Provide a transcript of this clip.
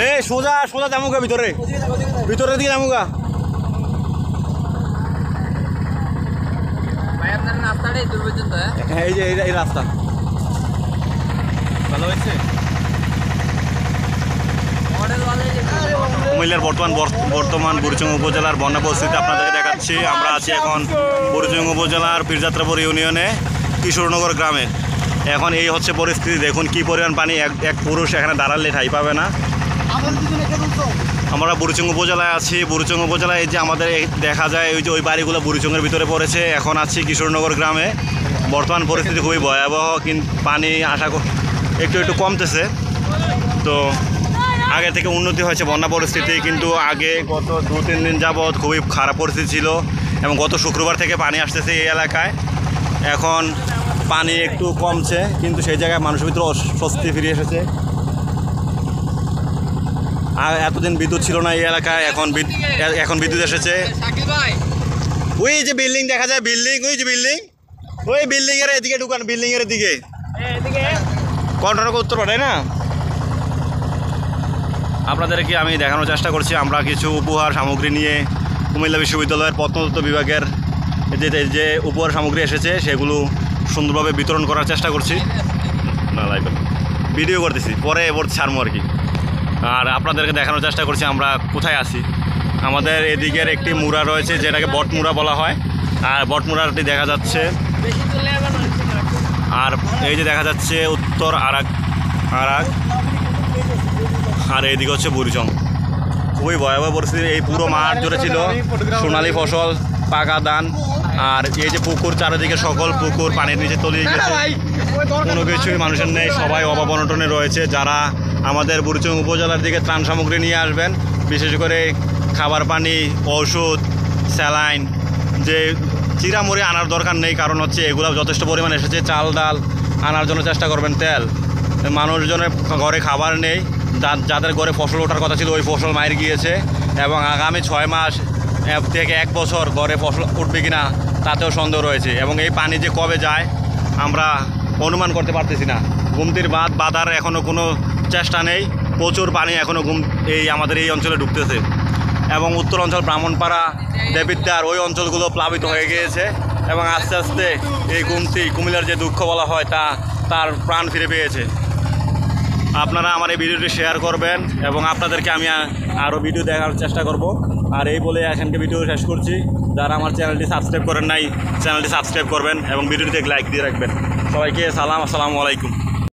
এ সোজা সোজা যামুগা ভিতরে ভিতরের দিকে যামুগা। এই যে এই রাস্তা ভালো হয়েছে। কুমিল্লার বর্তমান বুড়িচং উপজেলার বন্যা পরিস্থিতি আপনাদেরকে দেখাচ্ছি। আমরা আছি এখন বুড়িচং উপজেলার পীরযাত্রাপুর ইউনিয়নে কিশোরনগর গ্রামে। এখন এই হচ্ছে পরিস্থিতি, দেখুন কি পরিমাণ পানি। এক পুরুষ এখানে দাঁড়ালে ঠাই পাবে না। আমরা বুড়িচং উপজেলায় আছি। বুড়িচং উপজেলায় এই যে আমাদের দেখা যায় ওই যে ওই বাড়িগুলো বুড়িচংয়ের ভিতরে পড়েছে। এখন আছি কিশোরনগর গ্রামে। বর্তমান পরিস্থিতি খুবই ভয়াবহ, কিন্তু পানি আশা একটু একটু কমতেছে। তো আগে থেকে উন্নতি হয়েছে বন্যা পরিস্থিতি, কিন্তু আগে গত 2-3 দিন যাবৎ খুবই খারাপ পরিস্থিতি ছিল এবং গত শুক্রবার থেকে পানি আসতেছে এই এলাকায়। এখন পানি একটু কমছে, কিন্তু সেই জায়গায় মানুষের ভিতরে স্বস্তি ফিরে এসেছে। আর এতদিন বিদ্যুৎ ছিল না এই এলাকায়, এখন বিদ্যুৎ এসেছে। ওই যে বিল্ডিং দেখা যায়, বিল্ডিং ওই যে বিল্ডিং, ওই বিল্ডিং এর এদিকে ঢুকান, বিল্ডিং এর দিকে কন্ট্রোল উত্তর তাই না। আপনাদেরকে আমি দেখানোর চেষ্টা করছি আমরা কিছু উপহার সামগ্রী নিয়ে কুমিল্লা বিশ্ববিদ্যালয়ের প্রত্নতত্ত্ব বিভাগের যে উপহার সামগ্রী এসেছে সেগুলো সুন্দরভাবে বিতরণ করার চেষ্টা করছি। না লাইভ ভিডিও করতেছি, পরে এবার ছাড়বো আর কি। আর আপনাদেরকে দেখানোর চেষ্টা করছি আমরা কোথায় আছি। আমাদের এদিকের একটি মুড়া রয়েছে যেটাকে বটমুড়া বলা হয়, আর বটমুড়াটি দেখা যাচ্ছে। আর এই যে দেখা যাচ্ছে উত্তর আরাক, আর এইদিকে হচ্ছে বুড়িচং। খুবই ভয়াবহ পরিস্থিতি। এই পুরো মাঠ জুড়ে ছিল সোনালি ফসল, পাকা ধান, আর এই যে পুকুর চারিদিকে সকল পুকুর পানির নিচে তলিয়ে গেছে। কোনো কিছুই মানুষের নেই, সবাই অভাব অনটনে রয়েছে। যারা আমাদের বুড়িচং উপজেলার দিকে ত্রাণ সামগ্রী নিয়ে আসবেন, বিশেষ করে খাবার পানি, ওষুধ, স্যালাইন, যে চিরামুড়ি আনার দরকার নেই, কারণ হচ্ছে এগুলো যথেষ্ট পরিমাণে এসেছে। চাল ডাল আনার জন্য চেষ্টা করবেন, তেল। মানুষজনের ঘরে খাবার নেই, যাদের ঘরে ফসল ওঠার কথা ছিল ওই ফসল মাইর গিয়েছে, এবং আগামী 6 মাস থেকে 1 বছর ঘরে ফসল উঠবে কিনা তাতেও সন্দেহ রয়েছে। এবং এই পানি যে কবে যায় আমরা অনুমান করতে পারতেছি না। গুমতির বাঁধার এখনও কোনো চেষ্টা নেই। প্রচুর পানি এখনও আমাদের এই অঞ্চলে ঢুকতেছে, এবং উত্তর অঞ্চল ব্রাহ্মণপাড়া, দেবিদ্বার ওই অঞ্চলগুলো প্লাবিত হয়ে গিয়েছে, এবং আস্তে আস্তে এই কুমিল্লার যে দুঃখ বলা হয় তার প্রাণ ফিরে পেয়েছে। আপনারা আমার এই ভিডিওটি শেয়ার করবেন, এবং আপনাদেরকে আমি আরও ভিডিও দেখার চেষ্টা করব। আর এই বলে এখানকে ভিডিও শেষ করছি। যারা আমার চ্যানেলটি সাবস্ক্রাইব করেন নাই, চ্যানেলটি সাবস্ক্রাইব করবেন এবং ভিডিওটিতে লাইক দিয়ে রাখবেন। সবাইকে সালাম, আসসালামু আলাইকুম।